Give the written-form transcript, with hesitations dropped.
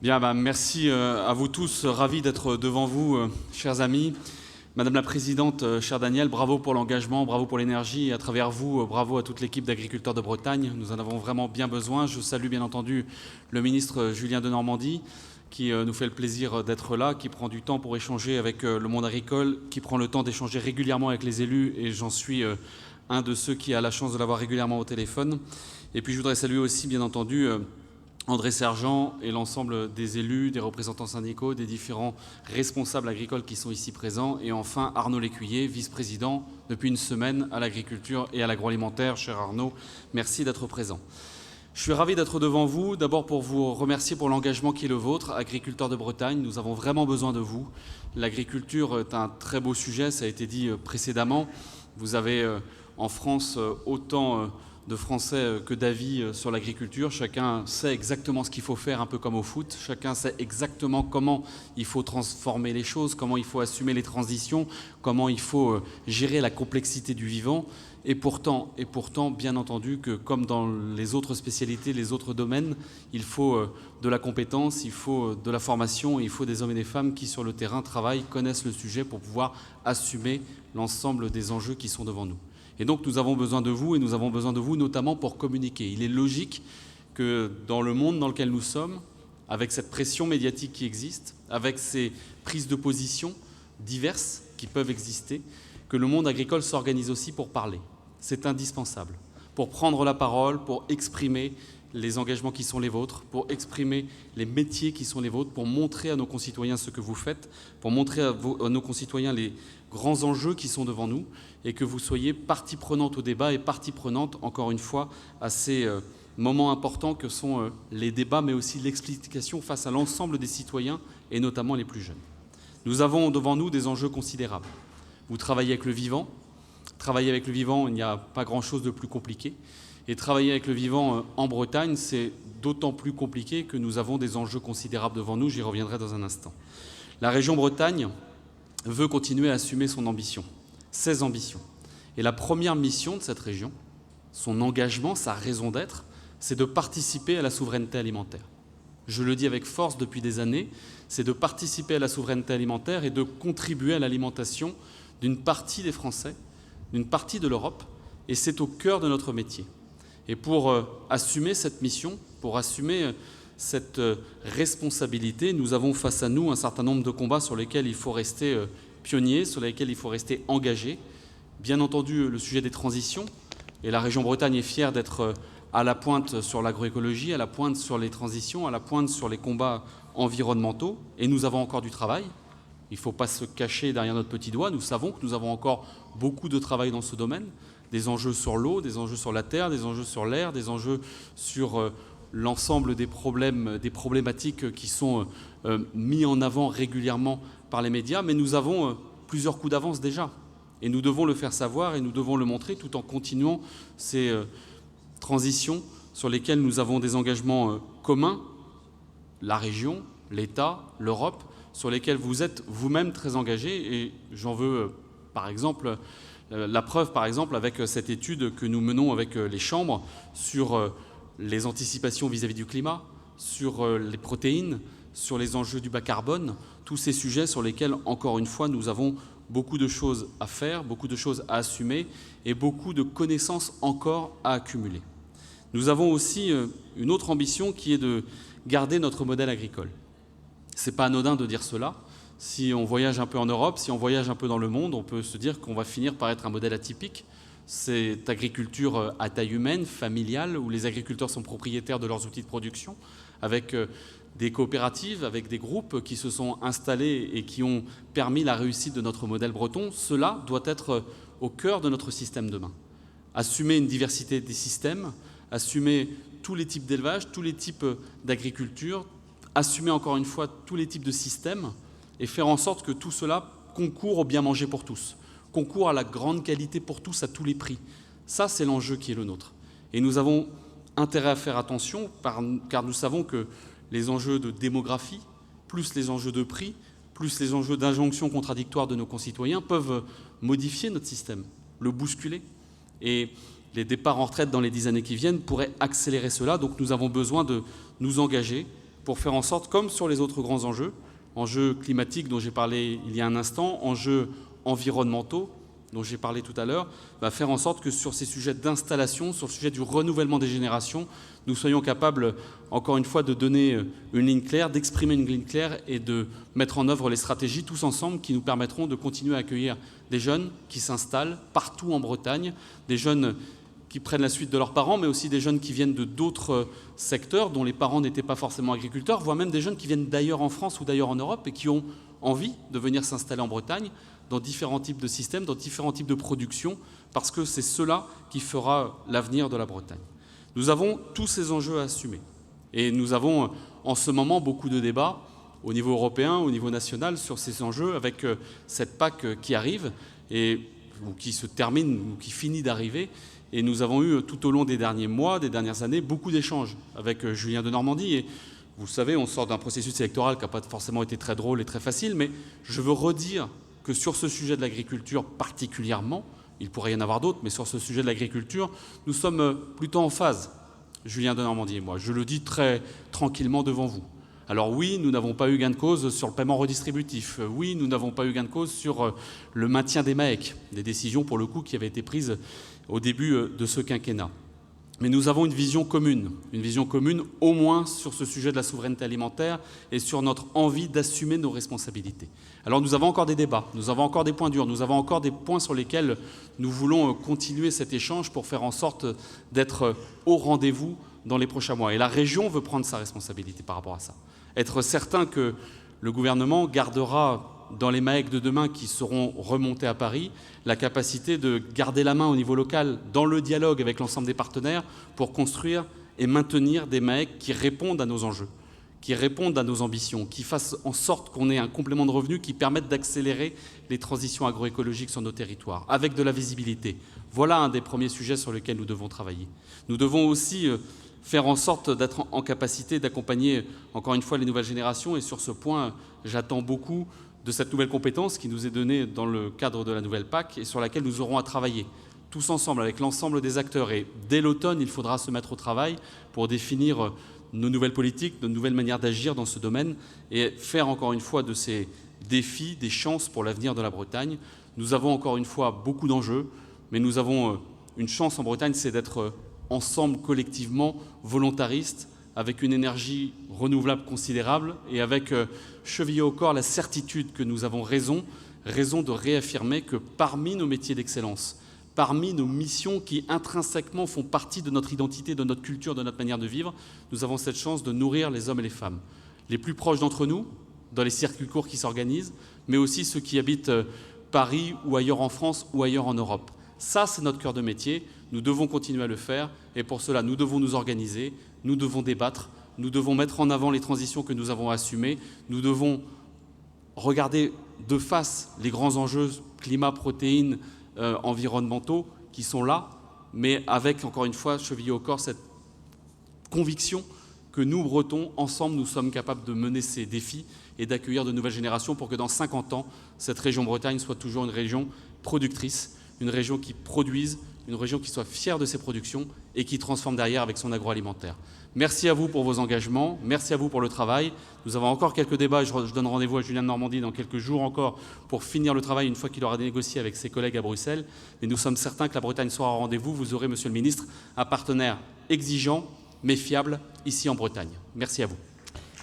Bien, merci à vous tous, ravi d'être devant vous, chers amis. Madame la Présidente, cher Daniel, bravo pour l'engagement, bravo pour l'énergie, et à travers vous, bravo à toute l'équipe d'agriculteurs de Bretagne. Nous en avons vraiment bien besoin. Je salue bien entendu le ministre Julien Denormandie, qui nous fait le plaisir d'être là, qui prend du temps pour échanger avec le monde agricole, qui prend le temps d'échanger régulièrement avec les élus, et j'en suis un de ceux qui a la chance de l'avoir régulièrement au téléphone. Et puis je voudrais saluer aussi, bien entendu, André Sergent et l'ensemble des élus, des représentants syndicaux, des différents responsables agricoles qui sont ici présents. Et enfin, Arnaud Lécuyer, vice-président depuis une semaine à l'agriculture et à l'agroalimentaire. Cher Arnaud, merci d'être présent. Je suis ravi d'être devant vous, d'abord pour vous remercier pour l'engagement qui est le vôtre. Agriculteurs de Bretagne, nous avons vraiment besoin de vous. L'agriculture est un très beau sujet, ça a été dit précédemment. Vous avez en France autant de Français que d'avis sur l'agriculture. Chacun sait exactement ce qu'il faut faire, un peu comme au foot. Chacun sait exactement comment il faut transformer les choses, comment il faut assumer les transitions, comment il faut gérer la complexité du vivant. Et pourtant, bien entendu, que comme dans les autres spécialités, les autres domaines, il faut de la compétence, il faut de la formation, il faut des hommes et des femmes qui, sur le terrain, travaillent, connaissent le sujet pour pouvoir assumer l'ensemble des enjeux qui sont devant nous. Et donc nous avons besoin de vous, et nous avons besoin de vous notamment pour communiquer. Il est logique que dans le monde dans lequel nous sommes, avec cette pression médiatique qui existe, avec ces prises de position diverses qui peuvent exister, que le monde agricole s'organise aussi pour parler. C'est indispensable, pour prendre la parole, pour exprimer les engagements qui sont les vôtres, pour exprimer les métiers qui sont les vôtres, pour montrer à nos concitoyens ce que vous faites, pour montrer à nos concitoyens les grands enjeux qui sont devant nous, et que vous soyez partie prenante au débat et partie prenante, encore une fois, à ces moments importants que sont les débats, mais aussi l'explication face à l'ensemble des citoyens, et notamment les plus jeunes. Nous avons devant nous des enjeux considérables. Vous travaillez avec le vivant. Travailler avec le vivant, il n'y a pas grand-chose de plus compliqué. Et travailler avec le vivant en Bretagne, c'est d'autant plus compliqué que nous avons des enjeux considérables devant nous. J'y reviendrai dans un instant. La région Bretagne veut continuer à assumer son ambition, ses ambitions. Et la première mission de cette région, son engagement, sa raison d'être, c'est de participer à la souveraineté alimentaire. Je le dis avec force depuis des années, c'est de participer à la souveraineté alimentaire et de contribuer à l'alimentation d'une partie des Français, d'une partie de l'Europe, et c'est au cœur de notre métier. Et pour assumer cette mission, pour assumer cette responsabilité, nous avons face à nous un certain nombre de combats sur lesquels il faut rester pionnier, sur lesquels il faut rester engagé. Bien entendu, le sujet des transitions, et la région Bretagne est fière d'être à la pointe sur l'agroécologie, à la pointe sur les transitions, à la pointe sur les combats environnementaux, et nous avons encore du travail. Il ne faut pas se cacher derrière notre petit doigt. Nous savons que nous avons encore beaucoup de travail dans ce domaine, des enjeux sur l'eau, des enjeux sur la terre, des enjeux sur l'air, des enjeux sur l'ensemble des problématiques qui sont mis en avant régulièrement par les médias. Mais nous avons plusieurs coups d'avance déjà. Et nous devons le faire savoir et nous devons le montrer tout en continuant ces transitions sur lesquelles nous avons des engagements communs, la région, l'État, l'Europe, sur lesquels vous êtes vous-même très engagés. Et j'en veux, par exemple, la preuve, par exemple, avec cette étude que nous menons avec les chambres sur les anticipations vis-à-vis du climat, sur les protéines, sur les enjeux du bas carbone, tous ces sujets sur lesquels, encore une fois, nous avons beaucoup de choses à faire, beaucoup de choses à assumer et beaucoup de connaissances encore à accumuler. Nous avons aussi une autre ambition qui est de garder notre modèle agricole. Ce n'est pas anodin de dire cela. Si on voyage un peu en Europe, si on voyage un peu dans le monde, on peut se dire qu'on va finir par être un modèle atypique. Cette agriculture à taille humaine, familiale, où les agriculteurs sont propriétaires de leurs outils de production, avec des coopératives, avec des groupes qui se sont installés et qui ont permis la réussite de notre modèle breton. Cela doit être au cœur de notre système demain. Assumer une diversité des systèmes, assumer tous les types d'élevage, tous les types d'agriculture, assumer encore une fois tous les types de systèmes et faire en sorte que tout cela concourt au bien manger pour tous, concourt à la grande qualité pour tous à tous les prix. Ça, c'est l'enjeu qui est le nôtre. Et nous avons intérêt à faire attention car nous savons que les enjeux de démographie, plus les enjeux de prix, plus les enjeux d'injonction contradictoire de nos concitoyens peuvent modifier notre système, le bousculer. Et les départs en retraite dans les 10 années qui viennent pourraient accélérer cela. Donc nous avons besoin de nous engager pour faire en sorte, comme sur les autres grands enjeux climatiques dont j'ai parlé il y a un instant, enjeux environnementaux dont j'ai parlé tout à l'heure, faire en sorte que sur ces sujets d'installation, sur le sujet du renouvellement des générations, nous soyons capables, encore une fois, de donner une ligne claire, d'exprimer une ligne claire et de mettre en œuvre les stratégies tous ensemble qui nous permettront de continuer à accueillir des jeunes qui s'installent partout en Bretagne, des jeunes qui prennent la suite de leurs parents, mais aussi des jeunes qui viennent de d'autres secteurs dont les parents n'étaient pas forcément agriculteurs, voire même des jeunes qui viennent d'ailleurs en France ou d'ailleurs en Europe et qui ont envie de venir s'installer en Bretagne dans différents types de systèmes, dans différents types de production, parce que c'est cela qui fera l'avenir de la Bretagne. Nous avons tous ces enjeux à assumer. Et nous avons en ce moment beaucoup de débats au niveau européen, au niveau national, sur ces enjeux, avec cette PAC qui arrive, ou qui se termine, ou qui finit d'arriver. Et nous avons eu tout au long des derniers mois, des dernières années, beaucoup d'échanges avec Julien Denormandie. Et vous le savez, on sort d'un processus électoral qui n'a pas forcément été très drôle et très facile, mais je veux redire que sur ce sujet de l'agriculture particulièrement, il pourrait y en avoir d'autres, mais sur ce sujet de l'agriculture, nous sommes plutôt en phase, Julien Denormandie et moi. Je le dis très tranquillement devant vous. Alors oui, nous n'avons pas eu gain de cause sur le paiement redistributif. Oui, nous n'avons pas eu gain de cause sur le maintien des MAEC, des décisions pour le coup qui avaient été prises au début de ce quinquennat. Mais nous avons une vision commune au moins sur ce sujet de la souveraineté alimentaire et sur notre envie d'assumer nos responsabilités. Alors nous avons encore des débats, nous avons encore des points durs, nous avons encore des points sur lesquels nous voulons continuer cet échange pour faire en sorte d'être au rendez-vous dans les prochains mois. Et la région veut prendre sa responsabilité par rapport à ça. Être certain que le gouvernement gardera dans les MAEC de demain qui seront remontés à Paris, la capacité de garder la main au niveau local dans le dialogue avec l'ensemble des partenaires pour construire et maintenir des MAEC qui répondent à nos enjeux, qui répondent à nos ambitions, qui fassent en sorte qu'on ait un complément de revenus qui permette d'accélérer les transitions agroécologiques sur nos territoires, avec de la visibilité. Voilà un des premiers sujets sur lesquels nous devons travailler. Nous devons aussi faire en sorte d'être en capacité d'accompagner, encore une fois, les nouvelles générations. Et sur ce point, j'attends beaucoup de cette nouvelle compétence qui nous est donnée dans le cadre de la nouvelle PAC et sur laquelle nous aurons à travailler tous ensemble avec l'ensemble des acteurs. Et dès l'automne, il faudra se mettre au travail pour définir nos nouvelles politiques, nos nouvelles manières d'agir dans ce domaine et faire encore une fois de ces défis des chances pour l'avenir de la Bretagne. Nous avons encore une fois beaucoup d'enjeux, mais nous avons une chance en Bretagne, c'est d'être ensemble, collectivement, volontaristes, avec une énergie renouvelable considérable et avec chevillé au corps la certitude que nous avons raison de réaffirmer que parmi nos métiers d'excellence, parmi nos missions qui intrinsèquement font partie de notre identité, de notre culture, de notre manière de vivre, nous avons cette chance de nourrir les hommes et les femmes, les plus proches d'entre nous, dans les circuits courts qui s'organisent, mais aussi ceux qui habitent Paris ou ailleurs en France ou ailleurs en Europe. Ça, c'est notre cœur de métier. Nous devons continuer à le faire et pour cela, nous devons nous organiser, nous devons débattre, nous devons mettre en avant les transitions que nous avons assumées, nous devons regarder de face les grands enjeux climat, protéines, environnementaux qui sont là, mais avec, encore une fois, chevillé au corps, cette conviction que nous, Bretons, ensemble, nous sommes capables de mener ces défis et d'accueillir de nouvelles générations pour que dans 50 ans, cette région Bretagne soit toujours une région productrice, une région qui produise, une région qui soit fière de ses productions et qui transforme derrière avec son agroalimentaire. Merci à vous pour vos engagements, merci à vous pour le travail. Nous avons encore quelques débats et je donne rendez-vous à Julien Denormandie dans quelques jours encore pour finir le travail une fois qu'il aura négocié avec ses collègues à Bruxelles. Mais nous sommes certains que la Bretagne sera au rendez-vous. Vous aurez, Monsieur le Ministre, un partenaire exigeant mais fiable ici en Bretagne. Merci à vous.